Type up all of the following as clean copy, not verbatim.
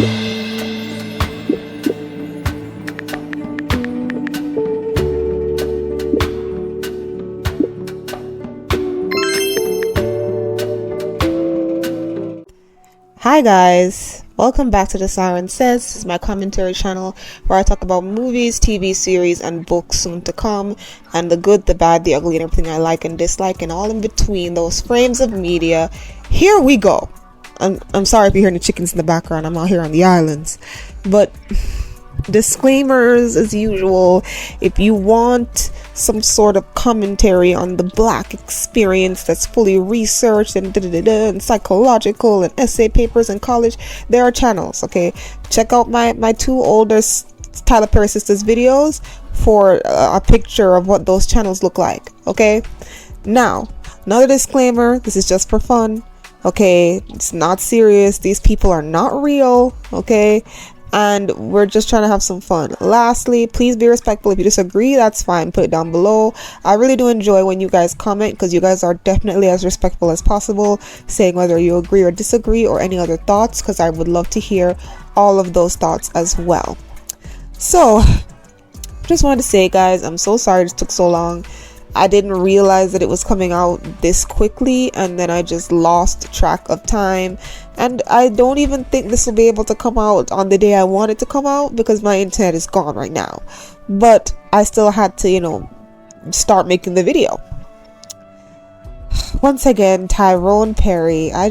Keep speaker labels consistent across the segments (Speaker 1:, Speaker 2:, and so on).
Speaker 1: Hi guys, welcome back to TheSirenSayz. This is my commentary channel where I talk about movies, TV series, and books soon to come, and the good, the bad, the ugly, and everything I like and dislike, and all in between those frames of media. Here we go. I'm sorry if you're hearing the chickens in the background. I'm out here on the islands. But disclaimers as usual. If you want some sort of commentary on the black experience that's fully researched and psychological and essay papers in college, there are channels. Okay, check out my two older Tyler Perry Sistas videos for a picture of what those channels look like. Okay, now another disclaimer, this is just for fun. Okay, it's not serious. These people are not real. Okay, and we're just trying to have some fun. Lastly, please be respectful. If you disagree, that's fine, put it down below. I really do enjoy when you guys comment, because you guys are definitely as respectful as possible, saying whether you agree or disagree or any other thoughts, because I would love to hear all of those thoughts as well. So just wanted to say, guys, I'm so sorry this took so long. I didn't realize that it was coming out this quickly, and then I just lost track of time, and I don't even think this will be able to come out on the day I want it to come out, because my internet is gone right now. But I still had to, start making the video. Once again, Tyrone Perry, I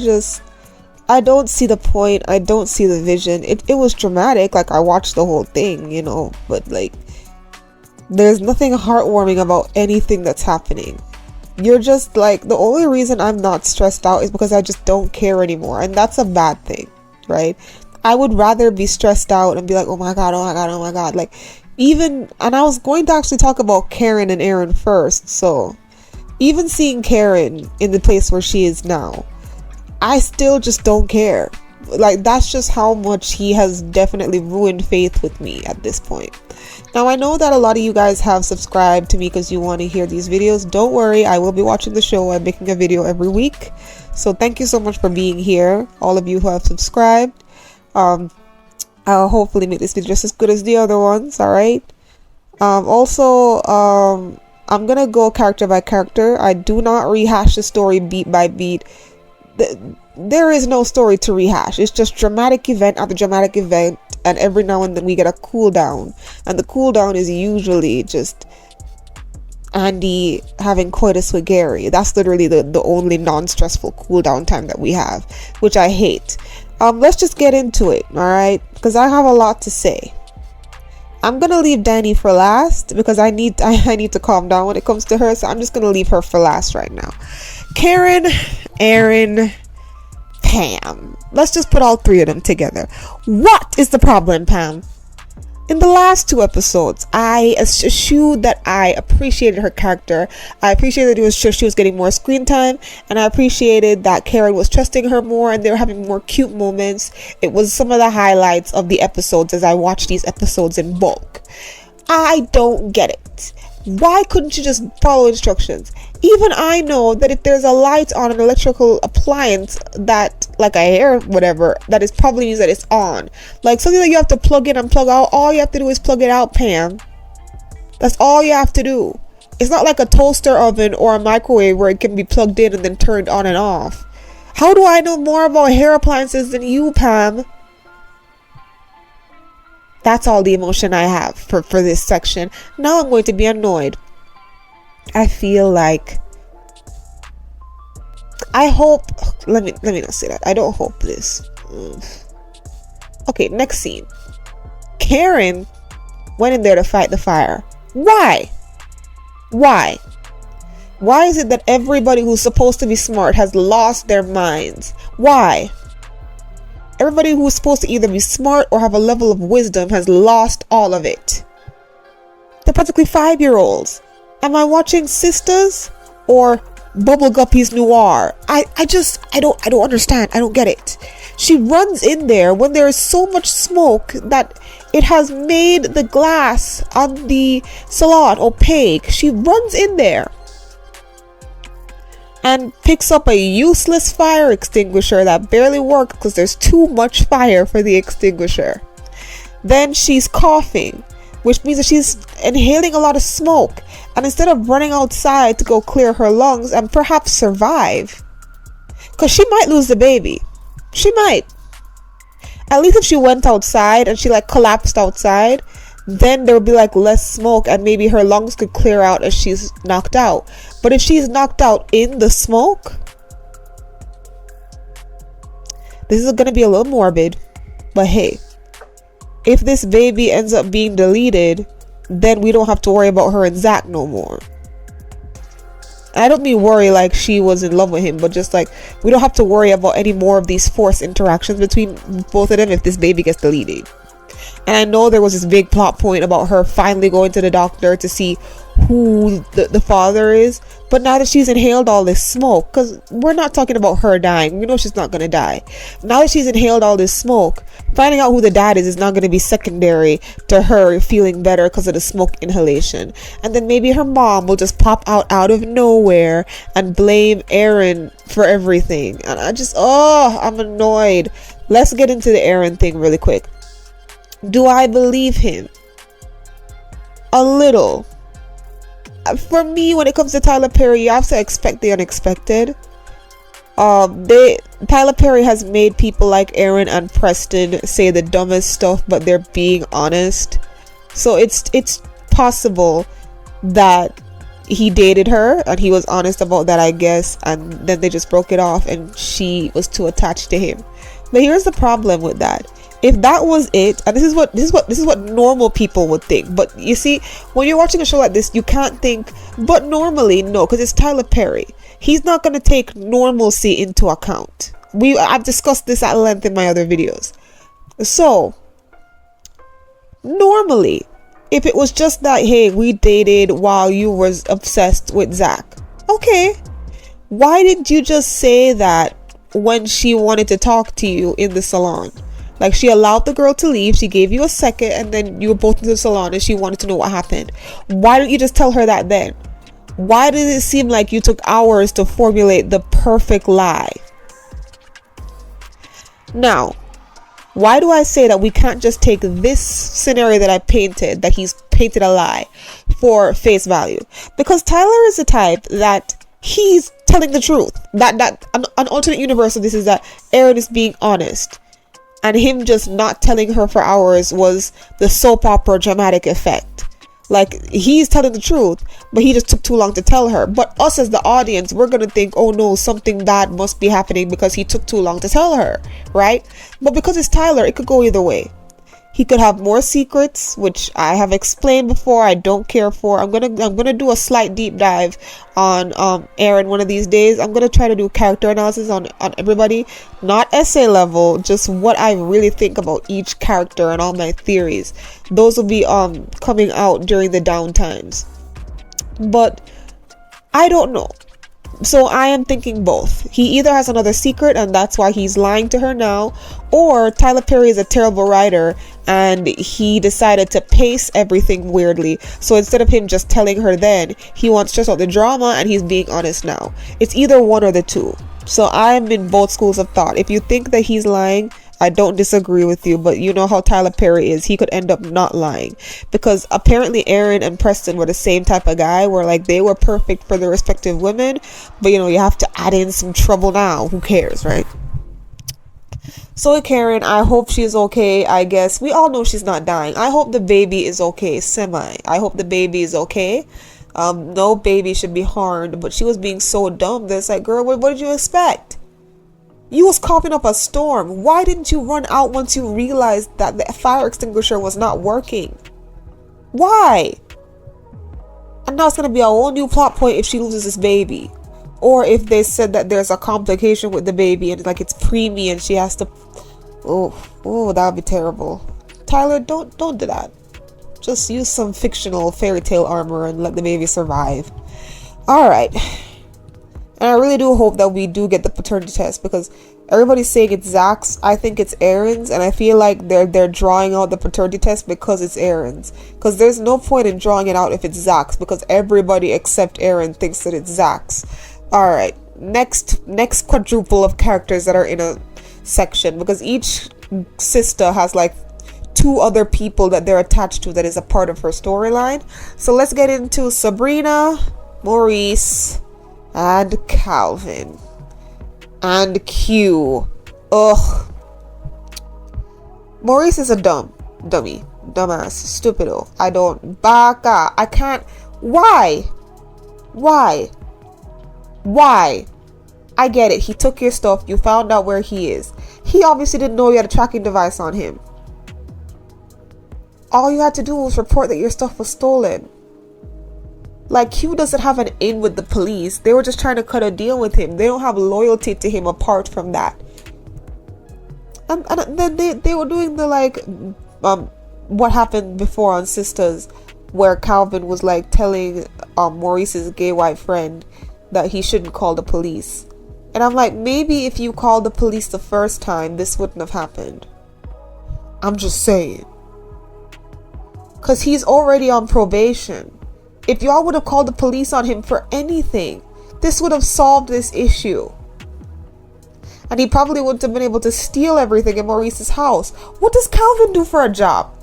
Speaker 1: don't see the point. I don't see the vision. It was dramatic, like I watched the whole thing, but like, there's nothing heartwarming about anything that's happening. You're just like, the only reason I'm not stressed out is because I just don't care anymore, and that's a bad thing, right? I would rather be stressed out and be like, oh my god, oh my god, oh my god, like, and I was going to actually talk about Karen and Aaron first. So even seeing Karen in the place where she is now, I still just don't care. Like, that's just how much he has definitely ruined faith with me at this point. Now, I know that a lot of you guys have subscribed to me because you want to hear these videos. Don't worry, I will be watching the show. I'm making a video every week. So thank you so much for being here, all of you who have subscribed. I'll hopefully make this video just as good as the other ones, alright? Also, I'm gonna go character by character. I do not rehash the story beat by beat. There is no story to rehash. It's just dramatic event after dramatic event, and every now and then we get a cool down, and the cool down is usually just Andi having coitus with Gary. That's literally the only non-stressful cool down time that we have, which I hate. Let's just get into it, all right? Because I have a lot to say. I'm gonna leave Danni for last because I need to calm down when it comes to her, so I'm just gonna leave her for last right now. Karen, Aaron, Pam. Let's just put all three of them together. What is the problem, Pam? In the last two episodes, I eschewed that I appreciated her character. I appreciated she was getting more screen time, and I appreciated that Karen was trusting her more, and they were having more cute moments. It was some of the highlights of the episodes as I watched these episodes in bulk. I don't get it. Why couldn't you just follow instructions? Even I know that if there's a light on an electrical appliance that, like a hair, whatever, that is probably means that it's on. Like something that you have to plug in and plug out, all you have to do is plug it out, Pam. That's all you have to do. It's not like a toaster oven or a microwave where it can be plugged in and then turned on and off. How do I know more about hair appliances than you, Pam? That's all the emotion I have for this section. Now I'm going to be annoyed. I feel like, I hope, let me not say that. I don't hope this. Okay, next scene. Karen went in there to fight the fire. Why? Why is it that everybody who's supposed to be smart has lost their minds? Why? Everybody who's supposed to either be smart or have a level of wisdom has lost all of it. They're practically 5-year-olds. Am I watching Sistas or Bubble Guppies Noir? I don't understand. I don't get it. She runs in there when there is so much smoke that it has made the glass on the salon opaque. She runs in there. and picks up a useless fire extinguisher that barely works because there's too much fire for the extinguisher. Then she's coughing, which means that she's inhaling a lot of smoke, and instead of running outside to go clear her lungs and perhaps survive, because she might lose the baby, she might, at least if she went outside and she like collapsed outside, then there would be like less smoke and maybe her lungs could clear out as she's knocked out. But if she's knocked out in the smoke, this is gonna be a little morbid, but hey, if this baby ends up being deleted, then we don't have to worry about her and Zach no more. I don't mean worry like she was in love with him, but just like we don't have to worry about any more of these forced interactions between both of them if this baby gets deleted. And I know there was this big plot point about her finally going to the doctor to see who the father is, but now that she's inhaled all this smoke, because we're not talking about her dying, we know she's not going to die. Now that she's inhaled all this smoke, finding out who the dad is not going to be secondary to her feeling better because of the smoke inhalation. And then maybe her mom will just pop out of nowhere and blame Aaron for everything. And I'm annoyed. Let's get into the Aaron thing really quick. Do I believe him? A little. For me, when it comes to Tyler Perry, you have to expect the unexpected. Tyler Perry has made people like Aaron and Preston say the dumbest stuff, but they're being honest. So it's possible that he dated her and he was honest about that, I guess, and then they just broke it off and she was too attached to him. But here's the problem with that. If that was it, and this is what normal people would think, but you see, when you're watching a show like this, you can't think, but normally, no, because it's Tyler Perry. He's not going to take normalcy into account. I've discussed this at length in my other videos. So, normally, if it was just that, hey, we dated while you was obsessed with Zach, okay, why didn't you just say that when she wanted to talk to you in the salon? Like, she allowed the girl to leave, she gave you a second, and then you were both in the salon and she wanted to know what happened. Why don't you just tell her that then? Why did it seem like you took hours to formulate the perfect lie? Now, why do I say that we can't just take this scenario that I painted, that he's painted a lie, for face value? Because Tyler is the type that he's telling the truth. That an alternate universe of this is that Aaron is being honest. And him just not telling her for hours was the soap opera dramatic effect. Like, he's telling the truth, but he just took too long to tell her. But us as the audience, we're going to think, oh no, something bad must be happening because he took too long to tell her, right? But because it's Tyler, it could go either way. He could have more secrets, which I have explained before, I don't care for. I'm gonna do a slight deep dive on Aaron one of these days. I'm gonna try to do character analysis on everybody, not essay level, just what I really think about each character and all my theories. Those will be coming out during the down times. But I don't know. So I am thinking both. He either has another secret and that's why he's lying to her now, or Tyler Perry is a terrible writer and he decided to pace everything weirdly. So instead of him just telling her then, he wants just out the drama and he's being honest now. It's either one or the two. So I'm in both schools of thought. If you think that he's lying, I don't disagree with you, but you know how Tyler Perry is. He could end up not lying, because apparently Aaron and Preston were the same type of guy where like they were perfect for their respective women, but you know, you have to add in some trouble now. Who cares, right? So with Karen, I hope she's okay. I guess we all know she's not dying. I hope the baby is okay. I hope the baby is okay. No baby should be harmed, but she was being so dumb. That's like, girl, what did you expect? You was coughing up a storm. Why didn't you run out once you realized that the fire extinguisher was not working? Why? And now it's going to be a whole new plot point if she loses this baby. Or if they said that there's a complication with the baby and like it's preemie and she has to... Oh, that would be terrible. Tyler, don't do that. Just use some fictional fairy tale armor and let the baby survive. Alright. And I really do hope that we do get the paternity test, because everybody's saying it's Zach's. I think it's Aaron's, and I feel like they're drawing out the paternity test because it's Aaron's. Because there's no point in drawing it out if it's Zach's, because everybody except Aaron thinks that it's Zach's. Alright, next quadruple of characters that are in a section, because each sister has like 2 other people that they're attached to that is a part of her storyline. So let's get into Sabrina, Maurice, and Calvin. And Q. Ugh. Maurice is a dumbass, stupido. Baka. I can't. Why? I get it. He took your stuff. You found out where he is. He obviously didn't know you had a tracking device on him. All you had to do was report that your stuff was stolen. Like, Q doesn't have an in with the police. They were just trying to cut a deal with him. They don't have loyalty to him apart from that. And then they were doing the like what happened before on Sistas, where Calvin was like telling Maurice's gay white friend that he shouldn't call the police. And I'm like, maybe if you called the police the first time, this wouldn't have happened. I'm just saying. Because he's already on probation. If y'all would have called the police on him for anything, this would have solved this issue. And he probably wouldn't have been able to steal everything in Maurice's house. What does Calvin do for a job?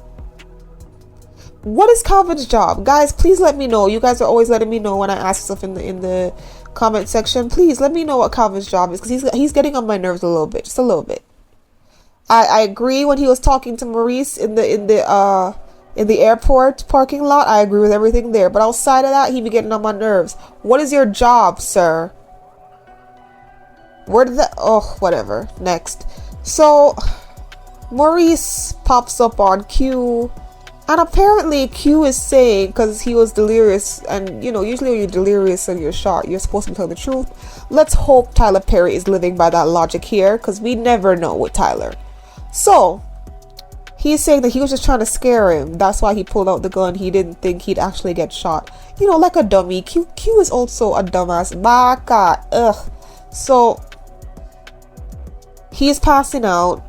Speaker 1: What is Calvin's job? Guys, please let me know. You guys are always letting me know when I ask stuff in the comment section. Please let me know what Calvin's job is, because he's getting on my nerves a little bit, just a little bit. I agree when he was talking to Maurice in the airport parking lot. I agree with everything there, but outside of that, he be getting on my nerves. What is your job, sir? Where did that? Oh, whatever. Next. So Maurice pops up on Q. And apparently Q is saying, because he was delirious, and you know, usually when you're delirious and you're shot, you're supposed to be telling the truth. Let's hope Tyler Perry is living by that logic here, because we never know with Tyler. So he's saying that he was just trying to scare him. That's why he pulled out the gun. He didn't think he'd actually get shot. You know, like a dummy. Q is also a dumbass. Baka. Ugh. So he's passing out.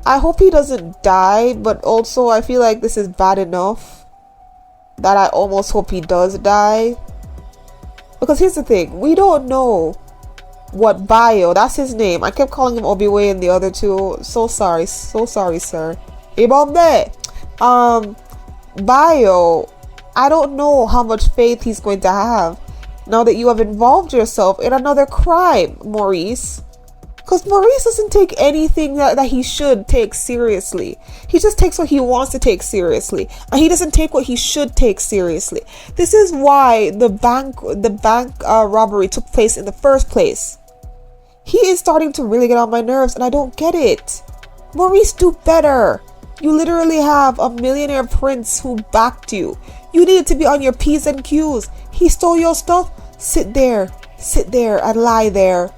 Speaker 1: I hope he doesn't die, but also I feel like this is bad enough that I almost hope he does die. Because here's the thing, we don't know what Bio, that's his name. I kept calling him Obi-Wan and the other two. So sorry, sir. Ibombe. Bio, I don't know how much faith he's going to have now that you have involved yourself in another crime, Maurice. Because Maurice doesn't take anything that he should take seriously. He just takes what he wants to take seriously. And he doesn't take what he should take seriously. This is why the bank robbery took place in the first place. He is starting to really get on my nerves, and I don't get it. Maurice, do better. You literally have a millionaire prince who backed you. You needed to be on your P's and Q's. He stole your stuff. Sit there and lie there.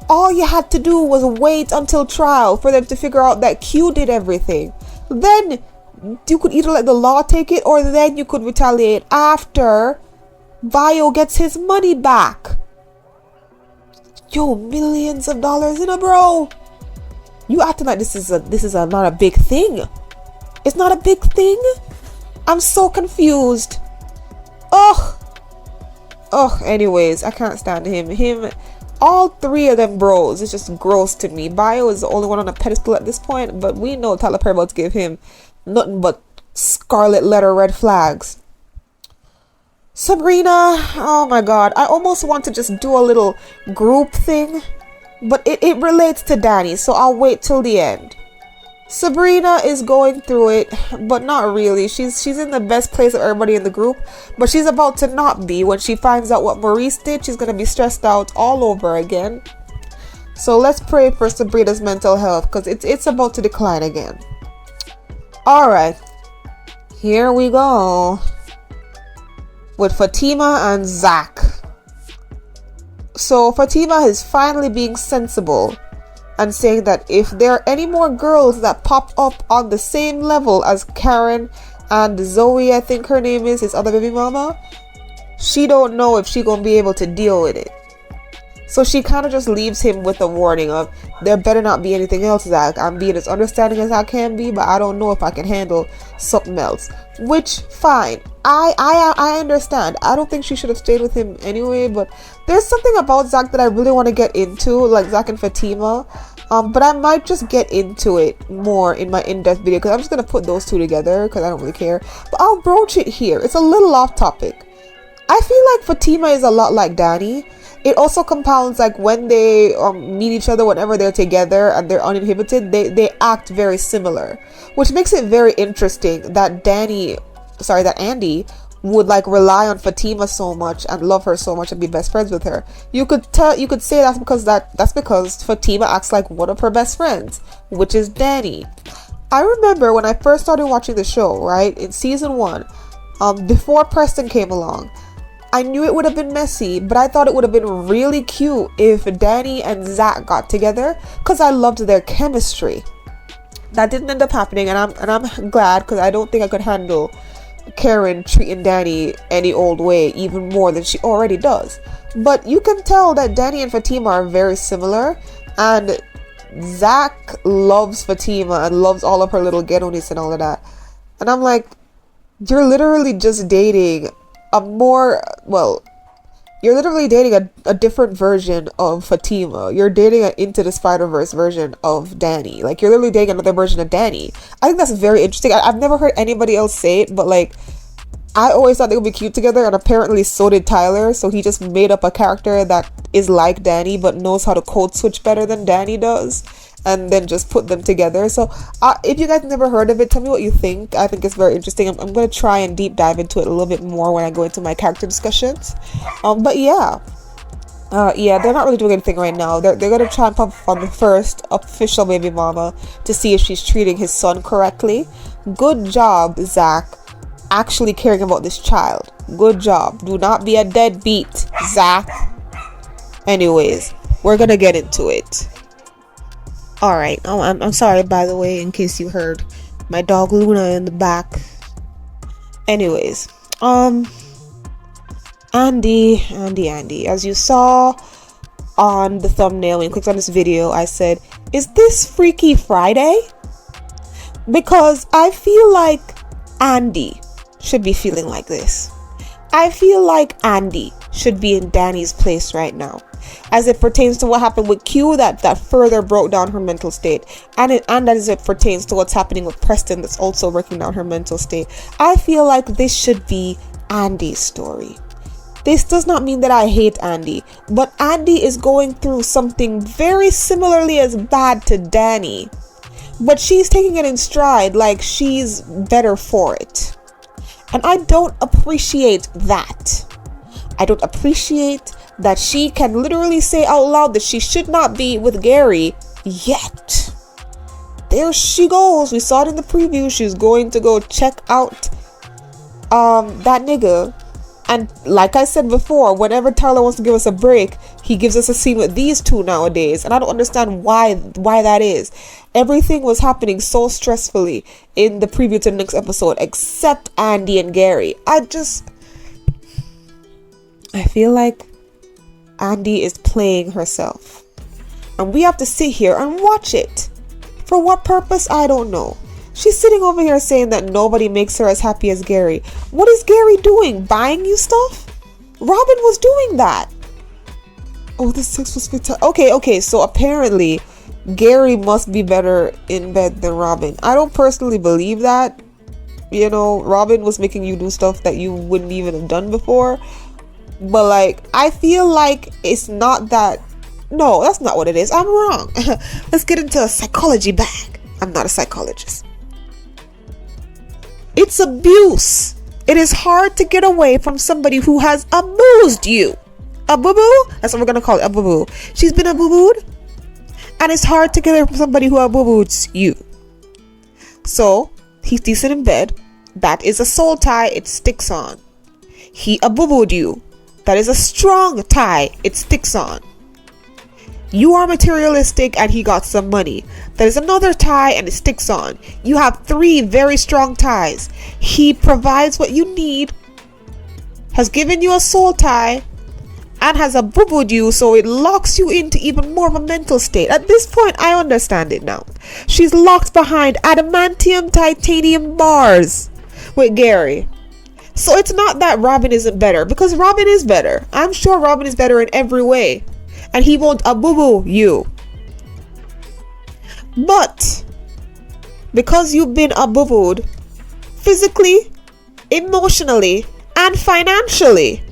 Speaker 1: All you had to do was wait until trial for them to figure out that Q did everything. Then you could either let the law take it, or then you could retaliate after Bio gets his money back. Yo, millions of dollars in a bro. You acting like this is not a big thing. It's not a big thing. I'm so confused. Ugh. Anyways, I can't stand him. All three of them bros is just gross to me. Bio is the only one on a pedestal at this point, but we know Tyler Perry about to give him nothing but scarlet letter red flags. Sabrina, oh my god, I almost want to just do a little group thing, but it relates to Danni, so I'll wait till the end. Sabrina is going through it, but not really. She's in the best place of everybody in the group, but she's about to not be. When she finds out what Maurice did, she's going to be stressed out all over again. So let's pray for Sabrina's mental health, because it's about to decline again. Alright, here we go with Fatima and Zach. So Fatima is finally being sensible and saying that if there are any more girls that pop up on the same level as Karen and Zoe, I think her name is, his other baby mama, she don't know if she gonna be able to deal with it. So she kind of just leaves him with a warning of, there better not be anything else, Zach. I'm being as understanding as I can be, but I don't know if I can handle something else. Which, fine. I understand. I don't think she should have stayed with him anyway, but there's something about Zach that I really want to get into, like Zach and Fatima. But I might just get into it more in my in-depth video, because I'm just gonna put those two together because I don't really care. But I'll broach it here. It's a little off topic. I feel like Fatima is a lot like Danni. It also compounds, like when they meet each other, whenever they're together and they're uninhibited, they act very similar, which makes it very interesting that Andi would like rely on Fatima so much and love her so much and be best friends with her. You could say that's because Fatima acts like one of her best friends, which is Danni. I remember when I first started watching the show, right, in season 1, before Preston came along, I knew it would have been messy, but I thought it would have been really cute if Danni and Zach got together, because I loved their chemistry. That didn't end up happening, and I'm glad, because I don't think I could handle Karen treating Danni any old way, even more than she already does. But you can tell that Danni and Fatima are very similar, and Zach loves Fatima and loves all of her little ghetto-ness and all of that. And I'm like, you're literally just dating you're literally dating a different version of Fatima. You're dating an Into the Spider-Verse version of Danni. Like, you're literally dating another version of Danni. I think that's very interesting. I've never heard anybody else say it, but like, I always thought they would be cute together, and apparently so did Tyler. So he just made up a character that is like Danni but knows how to code switch better than Danni does, and then just put them together. So if you guys never heard of it, tell me what you think. I think it's very interesting. I'm going to try and deep dive into it a little bit more when I go into my character discussions. But yeah, they're not really doing anything right now. They're going to try and pop on the first official baby mama to see if she's treating his son correctly. Good job, Zach, actually caring about this child. Good job. Do not be a deadbeat, Zach. Anyways, we're going to get into it. Alright, I'm sorry, by the way, in case you heard my dog Luna in the back. Anyways, Andi. As you saw on the thumbnail when you clicked on this video, I said, is this Freaky Friday? Because I feel like Andi should be feeling like this. I feel like Andi should be in Danni's place right now, as it pertains to what happened with Q that further broke down her mental state, and as it pertains to what's happening with Preston that's also breaking down her mental state. I feel like this should be Andi's story. This does not mean that I hate Andi, but Andi is going through something very similarly as bad to Danni, but she's taking it in stride like she's better for it. And I don't appreciate that. I don't appreciate that she can literally say out loud that she should not be with Gary, yet there she goes. We saw it in the preview. She's going to go check out that nigga. And like I said before, whenever Tyler wants to give us a break, he gives us a scene with these two nowadays, and I don't understand why that is. Everything was happening so stressfully in the preview to the next episode, except Andi and Gary. I feel like Andi is playing herself, and we have to sit here and watch it. For what purpose? I don't know. She's sitting over here saying that nobody makes her as happy as Gary. What is Gary doing? Buying you stuff? Robin was doing that. Oh, the sex was fantastic. Okay, so apparently Gary must be better in bed than Robin. I don't personally believe that. You know, Robin was making you do stuff that you wouldn't even have done before. But like, I feel like it's not that. No, that's not what it is. I'm wrong. Let's get into a psychology bag. I'm not a psychologist. It's abuse. It is hard to get away from somebody who has abused you. A boo-boo? That's what we're going to call it, a boo-boo. She's been a boo-booed. And it's hard to get away from somebody who boo-booed you. So, he's decent in bed. That is a soul tie. It sticks on. He boo-booed you. That is a strong tie. It sticks on. You are materialistic and he got some money. That is another tie and it sticks on. You have 3 very strong ties. He provides what you need, has given you a soul tie, and has boo-booed you, so it locks you into even more of a mental state. At this point, I understand it now. She's locked behind adamantium titanium bars with Gary. So it's not that Robin isn't better, because Robin is better. I'm sure Robin is better in every way, and he won't boo-boo you. But because you've been boo-booed physically, emotionally, and financially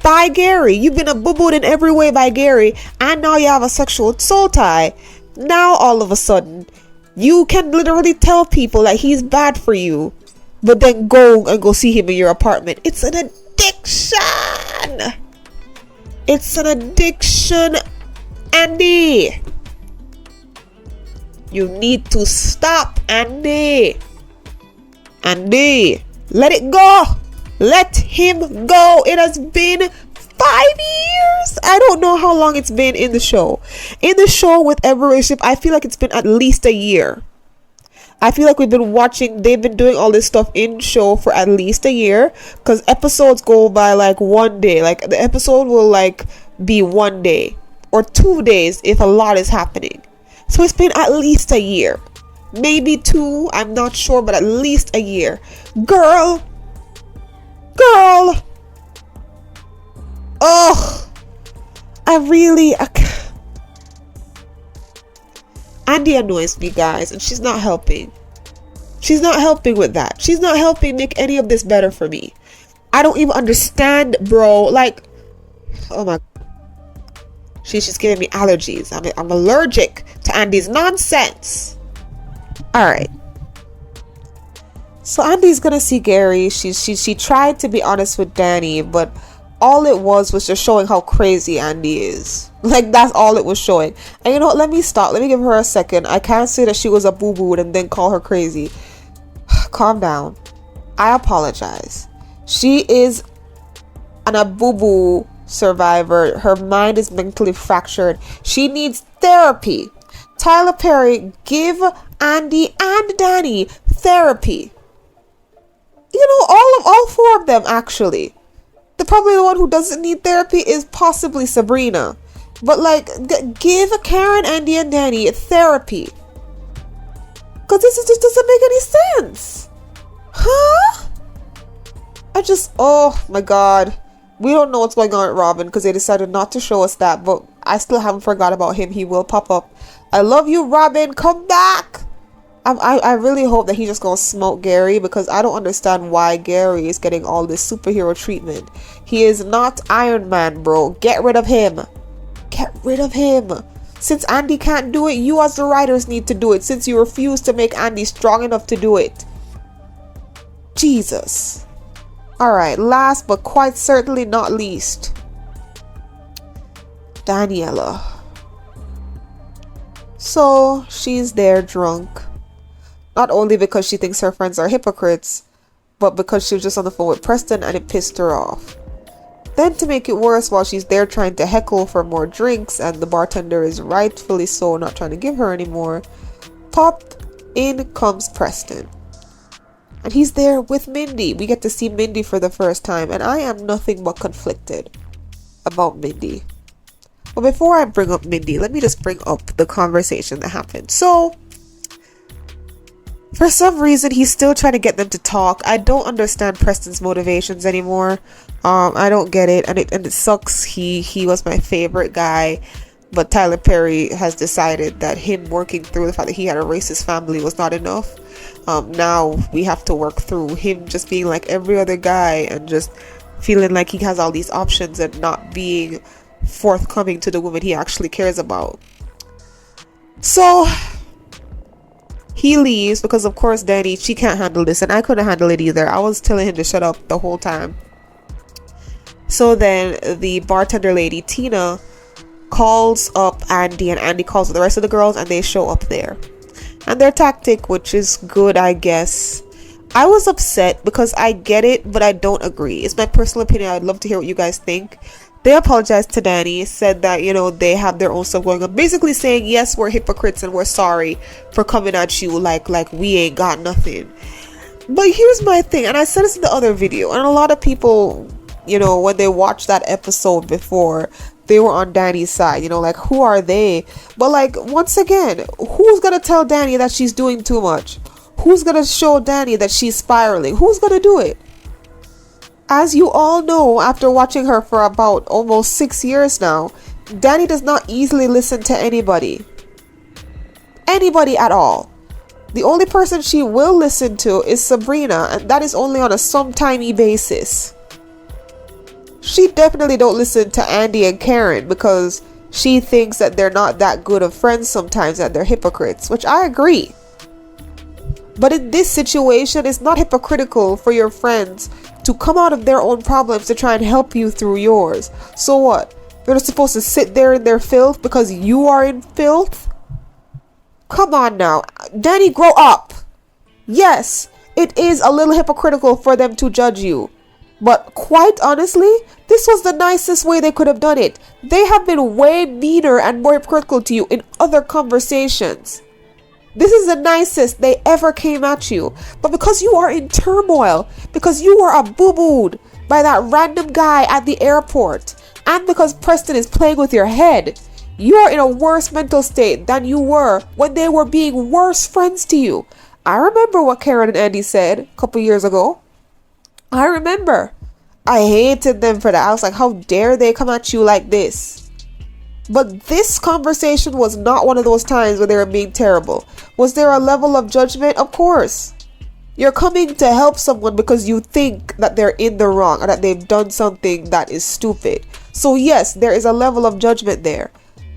Speaker 1: by Gary, you've been boo-booed in every way by Gary, and now you have a sexual soul tie. Now all of a sudden you can literally tell people that he's bad for you, but then go see him in your apartment. It's an addiction. It's an addiction, Andi. You need to stop, Andi. Andi, let it go. Let him go. It has been 5 years. I don't know how long it's been in the show. In the show with every relationship, I feel like it's been at least a year. I feel like we've been watching, they've been doing all this stuff in show for at least a year, because episodes go by like one day. Like the episode will like be 1 day or 2 days if a lot is happening. So it's been at least a year, maybe 2, I'm not sure, but at least a year. Girl. Oh, Andi annoys me, guys, and she's not helping. She's not helping with that. She's not helping make any of this better for me. I don't even understand, bro. Like, oh my, she's giving me allergies. I'm allergic to Andi's nonsense. All right. So Andi's gonna see Gary. She tried to be honest with Danni, but all it was just showing how crazy Andi is. Like, that's all it was showing. And you know what? Let me stop. Let me give her a second. I can't say that she was a boo-boo and then call her crazy. Calm down. I apologize. She is a boo-boo survivor. Her mind is mentally fractured. She needs therapy. Tyler Perry, give Andi and Danni therapy. You know, all 4 of them, actually. Probably the one who doesn't need therapy is possibly Sabrina. But like, give Karen, Andi, and Danni therapy. Because this just doesn't make any sense. Huh? Oh my god. We don't know what's going on with Robin because they decided not to show us that. But I still haven't forgot about him. He will pop up. I love you, Robin. Come back. I really hope that he's just gonna smoke Gary, because I don't understand why Gary is getting all this superhero treatment. He is not Iron Man, bro. Get rid of him. Get rid of him. Since Andi can't do it, you as the writers need to do it, since you refuse to make Andi strong enough to do it. Jesus. Alright, last but quite certainly not least, Daniela. So she's there drunk. Not only because she thinks her friends are hypocrites, but because she was just on the phone with Preston and it pissed her off. Then to make it worse, while she's there trying to heckle for more drinks and the bartender is rightfully so not trying to give her any more, pop in comes Preston. And he's there with Mindy. We get to see Mindy for the first time, and I am nothing but conflicted about Mindy. But before I bring up Mindy, let me just bring up the conversation that happened. So, for some reason, he's still trying to get them to talk. I don't understand Preston's motivations anymore. I don't get it, and it sucks. He was my favorite guy, but Tyler Perry has decided that him working through the fact that he had a racist family was not enough. Now we have to work through him just being like every other guy and just feeling like he has all these options and not being forthcoming to the woman he actually cares about. So he leaves because of course Danni, she can't handle this, and I couldn't handle it either. I was telling him to shut up the whole time. So then the bartender lady Tina calls up Andi, and Andi calls the rest of the girls, and they show up there. And their tactic, which is good, I guess. I was upset because I get it, but I don't agree. It's my personal opinion. I'd love to hear what you guys think. They apologized to Danni, said that, you know, they have their own stuff going on. Basically saying, yes, we're hypocrites and we're sorry for coming at you like we ain't got nothing. But here's my thing, and I said this in the other video, and a lot of people, you know, when they watched that episode before, they were on Danni's side, you know, like, who are they? But like, once again, who's gonna tell Danni that she's doing too much? Who's gonna show Danni that she's spiraling? Who's gonna do it? As you all know, after watching her for about almost 6 years now, Danni does not easily listen to anybody. Anybody at all. The only person she will listen to is Sabrina, and that is only on a sometimey basis. She definitely don't listen to Andi and Karen because she thinks that they're not that good of friends sometimes, that they're hypocrites, which I agree. But in this situation, it's not hypocritical for your friends to come out of their own problems to try and help you through yours. So what? They're not supposed to sit there in their filth because you are in filth? Come on now. Danni, grow up. Yes, it is a little hypocritical for them to judge you. But quite honestly, this was the nicest way they could have done it. They have been way meaner and more hypocritical to you in other conversations. This is the nicest they ever came at you. But because you are in turmoil, because you were boo-booed by that random guy at the airport, and because Preston is playing with your head, you are in a worse mental state than you were when they were being worse friends to you. I remember what Karen and Andi said a couple years ago. I remember. I hated them for that. I was like, how dare they come at you like this? But this conversation was not one of those times where they were being terrible. Was there a level of judgment? Of course. You're coming to help someone because you think that they're in the wrong or that they've done something that is stupid. So yes, there is a level of judgment there.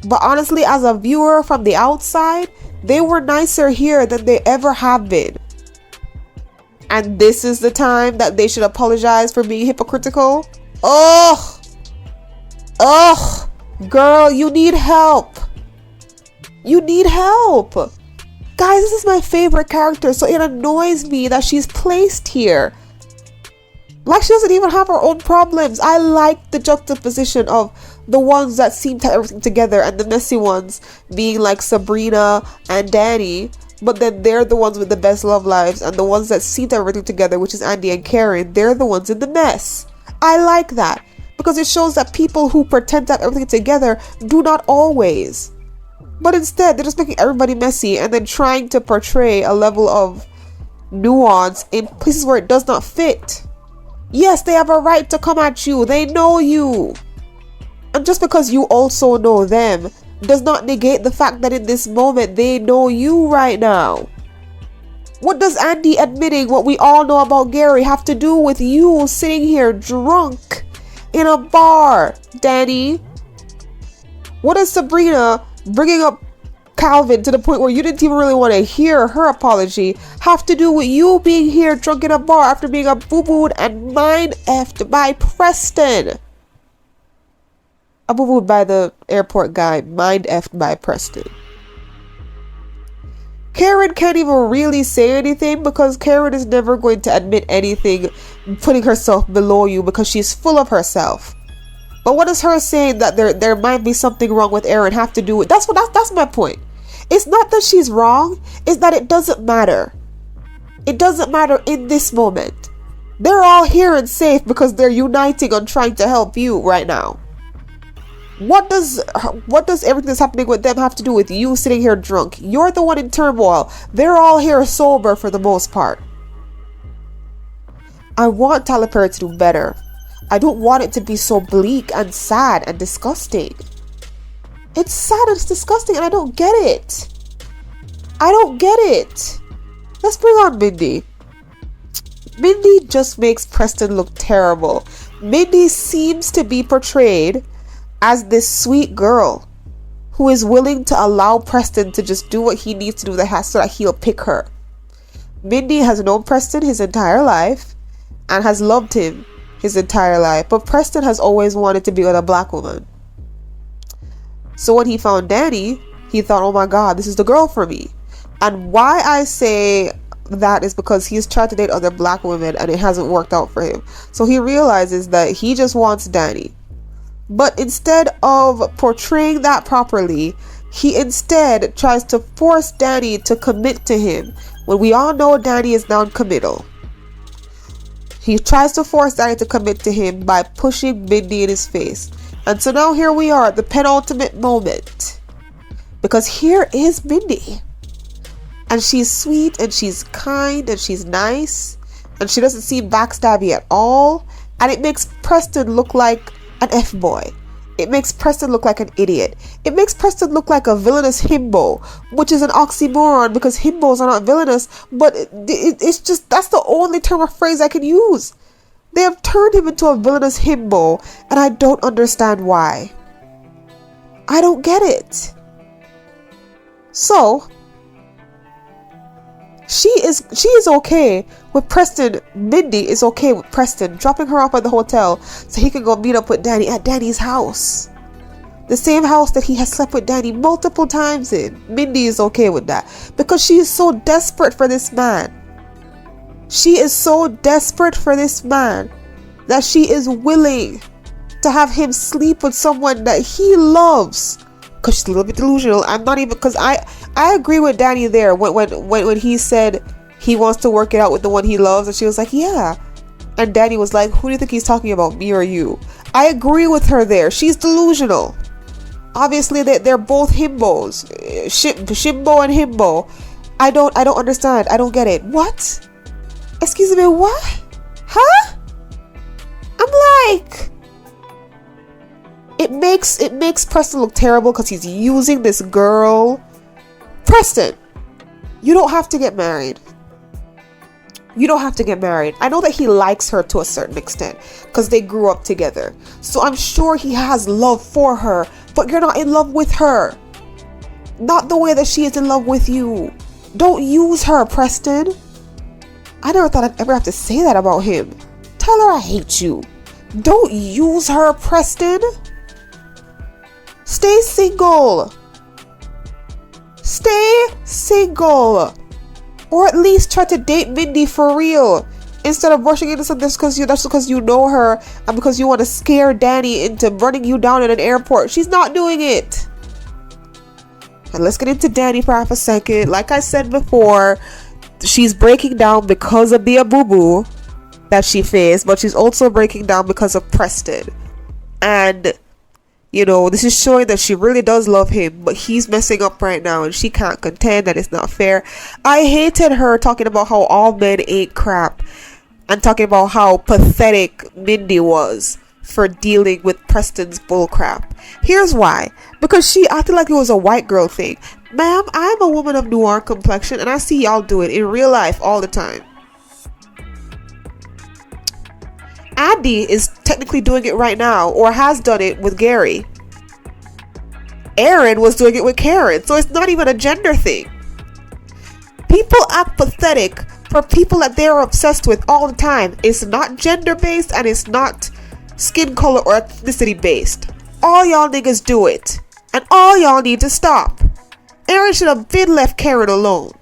Speaker 1: But honestly, as a viewer from the outside, they were nicer here than they ever have been. And this is the time that they should apologize for being hypocritical? Ugh! Ugh! Girl, you need help. You need help. Guys, this is my favorite character, so it annoys me that she's placed here. Like she doesn't even have her own problems. I like the juxtaposition of the ones that seem to have everything together and the messy ones being like Sabrina and Danni. But then they're the ones with the best love lives, and the ones that seem to have everything together, which is Andi and Karen, they're the ones in the mess. I like that because it shows that people who pretend to have everything together do not always. But instead, they're just making everybody messy and then trying to portray a level of nuance in places where it does not fit. Yes, they have a right to come at you. They know you. And just because you also know them does not negate the fact that in this moment they know you right now. What does Andi admitting what we all know about Gary have to do with you sitting here drunk in a bar, Danni? What does Sabrina bringing up Calvin to the point where you didn't even really want to hear her apology have to do with you being here drunk in a bar after being a boo-booed and mind-effed by Preston? A boo-booed by the airport guy, mind-effed by Preston. Karen can't even really say anything because Karen is never going to admit anything putting herself below you because she's full of herself. But what does her saying that there might be something wrong with Aaron have to do with? That's my point. It's not that she's wrong, it's that it doesn't matter. It doesn't matter in this moment. They're all here and safe because they're uniting on trying to help you right now. What does everything that's happening with them have to do with you sitting here drunk? You're the one in turmoil. They're all here sober for the most part. I want Tyler Perry to do better. I don't want it to be so bleak and sad and disgusting. It's sad and it's disgusting and I don't get it. I don't get it. Let's bring on Mindy. Mindy just makes Preston look terrible. Mindy seems to be portrayed as this sweet girl who is willing to allow Preston to just do what he needs to do so that he'll pick her. Mindy has known Preston his entire life and has loved him his entire life, but Preston has always wanted to be with a black woman. So when he found Danni, he thought, oh my god, this is the girl for me. And why I say that is because he's tried to date other black women and it hasn't worked out for him. So he realizes that he just wants Danni. But instead of portraying that properly, he instead tries to force Danni to commit to him when we all know Danni is non-committal. He tries to force Danni to commit to him by pushing Mindy in his face. And so now here we are at the penultimate moment. Because here is Mindy. And she's sweet and she's kind and she's nice. And she doesn't seem backstabby at all. And it makes Preston look like an F-boy. It makes Preston look like an idiot. It makes Preston look like a villainous himbo, which is an oxymoron because himbos are not villainous, but it's just, that's the only term or phrase I can use. They have turned him into a villainous himbo, and I don't understand why. I don't get it. So, she is okay with Preston. Mindy is okay with Preston dropping her off at the hotel so he can go meet up with Danni at Danni's house. The same house that he has slept with Danni multiple times in. Mindy is okay with that because she is so desperate for this man. She is so desperate for this man that she is willing to have him sleep with someone that he loves. Because she's a little bit delusional. I'm not even, because I agree with Danni there when he said he wants to work it out with the one he loves, and she was like, yeah. And Danni was like, who do you think he's talking about, me or you? I agree with her there. She's delusional. Obviously they're both himbos. Shimbo and himbo. I don't understand. I don't get it. What? Excuse me, what? Huh? I'm like, it makes Preston look terrible because he's using this girl. Preston, you don't have to get married. You don't have to get married. I know that he likes her to a certain extent because they grew up together. So I'm sure he has love for her, but you're not in love with her. Not the way that she is in love with you. Don't use her, Preston. I never thought I'd ever have to say that about him. Tell her I hate you. Don't use her, Preston. Stay single. Stay single. Or at least try to date Mindy for real. Instead of rushing into something that's because you know her and because you want to scare Danni into running you down in an airport. She's not doing it. And let's get into Danni for half a second. Like I said before, she's breaking down because of the boo-boo that she faced, but she's also breaking down because of Preston. And you know, this is showing that she really does love him, but he's messing up right now and she can't contend. That it's not fair. I hated her talking about how all men ain't crap and talking about how pathetic Mindy was for dealing with Preston's bullcrap. Here's why. Because she acted like it was a white girl thing. Ma'am, I'm a woman of noir complexion and I see y'all do it in real life all the time. Andi is technically doing it right now, or has done it with Gary. Aaron was doing it with Karen, so it's not even a gender thing. People act pathetic for people that they're obsessed with all the time. It's not gender based and it's not skin color or ethnicity based. All y'all niggas do it, and all y'all need to stop. Aaron should have been left Karen alone.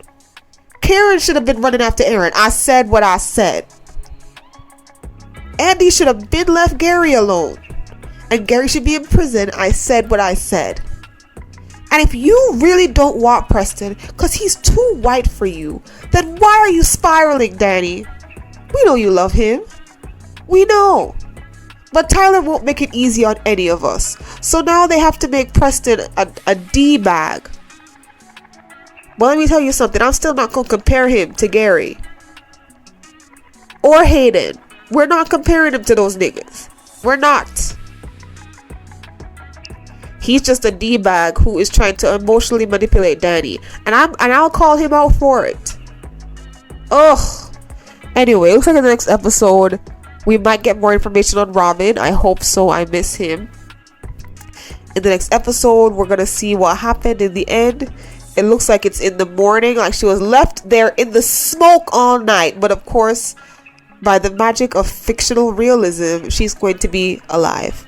Speaker 1: Karen should have been running after Aaron. I said what I said. Andi should have been left Gary alone. And Gary should be in prison. I said what I said. And if you really don't want Preston, because he's too white for you, then why are you spiraling, Danni? We know you love him. We know. But Tyler won't make it easy on any of us. So now they have to make Preston a D-bag. But let me tell you something. I'm still not going to compare him to Gary. Or Hayden. We're not comparing him to those niggas. We're not. He's just a D-bag who is trying to emotionally manipulate Danni. And I'll call him out for it. Ugh. Anyway, looks like in the next episode we might get more information on Robin. I hope so. I miss him. In the next episode, we're gonna see what happened in the end. It looks like it's in the morning, like she was left there in the smoke all night. But of course, by the magic of fictional realism, she's going to be alive.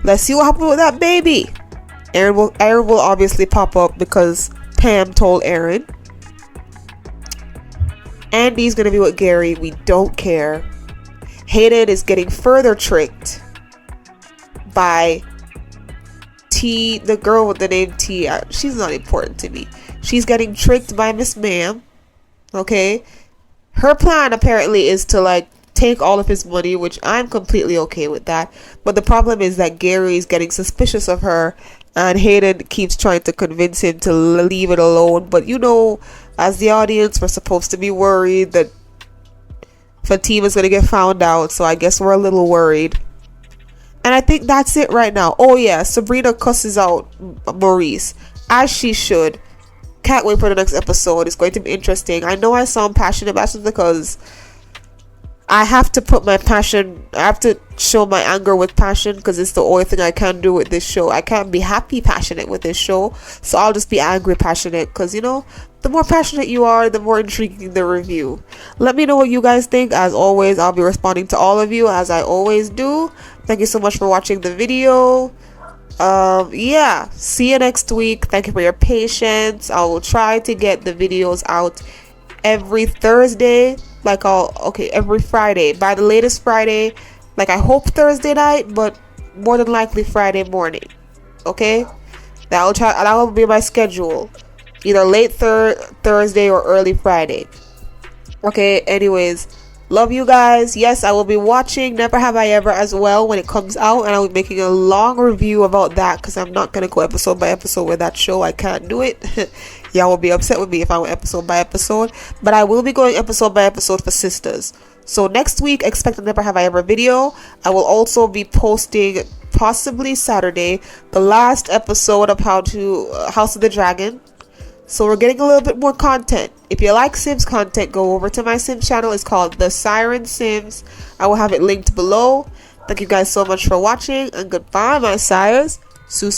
Speaker 1: Let's see what happened with that baby. Aaron will obviously pop up because Pam told Aaron. Andi's gonna be with Gary. We don't care. Hayden is getting further tricked by T, the girl with the name T. She's not important to me. She's getting tricked by Miss Ma'am. Okay. Her plan apparently is to like take all of his money, which I'm completely okay with that. But the problem is that Gary's getting suspicious of her and Hayden keeps trying to convince him to leave it alone. But you know, as the audience, we're supposed to be worried that Fatima's gonna get found out, so I guess we're a little worried. And I think that's it right now. Oh yeah, Sabrina cusses out Maurice, as she should. Can't wait for the next episode. It's going to be interesting. I know I sound passionate about it because I have to put my passion, I have to show my anger with passion, because it's the only thing I can do with this show. I can't be happy passionate with this show, so I'll just be angry passionate, because, you know, the more passionate you are, the more intriguing the review. Let me know what you guys think. As always, I'll be responding to all of you, as I always do. Thank you so much for watching the video. Yeah, see you next week. Thank you for your patience. I will try to get the videos out every Thursday, like every Friday, by the latest Friday, like I hope Thursday night, but more than likely Friday morning. Okay, that will be my schedule, either late Thursday or early Friday. Okay, anyways, love you guys. Yes, I will be watching Never Have I Ever as well when it comes out, and I will be making a long review about that, because I'm not gonna go episode by episode with that show. I can't do it. Y'all will be upset with me if I went episode by episode, but I will be going episode by episode for Sistas. So next week, expect a Never Have I Ever video. I will also be posting, possibly Saturday, the last episode of House of the Dragon. So we're getting a little bit more content. If you like Sims content, go over to my Sims channel. It's called TheSirenSayz. I will have it linked below. Thank you guys so much for watching, and goodbye, my sires. Susul.